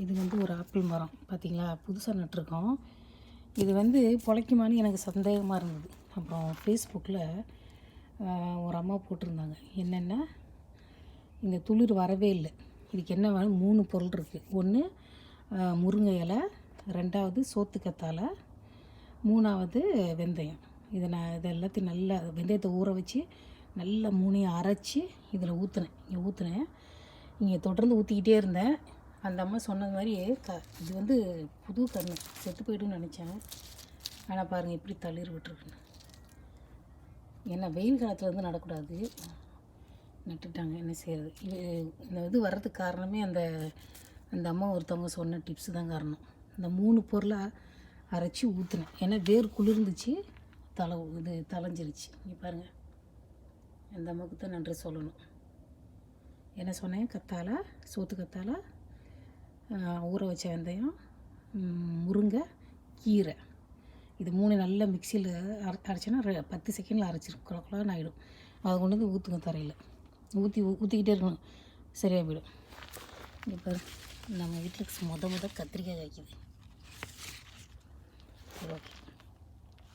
இது வந்து ஒரு ஆப்பிள் மரம் பார்த்தீங்களா, புதுசாக நட்டிருக்கோம். இது வந்து பொழைக்குமான்னு எனக்கு சந்தேகமாக இருந்தது. அப்புறம் ஃபேஸ்புக்கில் ஒரு அம்மா போட்டிருந்தாங்க, என்னென்னா இந்த துளிர் வரவே இல்லை, இதுக்கு என்ன வேணும், 3 பொருள் இருக்குது. ஒன்று முருங்கை இலை, 2வது சோத்துக்கத்தாழை, 3வது வெந்தயம். இதை எல்லாத்தையும் நல்லா வெந்தயத்தை ஊற வச்சு நல்லா 3ஐயும் அரைச்சி இதில் ஊற்றினேன். இங்கே தொடர்ந்து ஊற்றிக்கிட்டே இருந்தேன். அந்த அம்மா சொன்னது மாதிரி இது வந்து புது கன்று, செத்து போய்டுன்னு நினச்சேன். ஆனால் பாருங்கள் எப்படி தளிர் விட்டுருக்குன்னு. ஏன்னா வெயில் காலத்தில் வந்து நடக்கூடாது, நட்டுட்டாங்க, என்ன செய்கிறது. இந்த இது வர்றதுக்கு காரணமே அந்த அம்மா ஒருத்தவங்க சொன்ன டிப்ஸு தான் காரணம். இந்த 3 பொருளாக அரைச்சி ஊற்றினேன். ஏன்னா வேர் குளிர்ந்துச்சு, தலைஞ்சிருச்சு. இங்கே பாருங்கள், அந்த அம்மாவுக்கு தான் நன்றி சொல்லணும். என்ன சொன்னேன், கத்தாழை, சோத்துக்கத்தாழை, ஊற வச்ச வெந்தயம், முருங்கை கீரை, இது 3 நல்லா மிக்சியில் அரைச்சோன்னா 10 செகண்டில் அரைச்சிடும், குழக்குலான்னு ஆகிடும். அதை கொண்டு வந்து ஊற்றுங்க தரையில், ஊற்றிக்கிட்டே இருக்கணும், சரியாக போயிடும். இப்போ நம்ம வீட்டில் முத கத்திரிக்காய் காய்க்குது. ஓகே.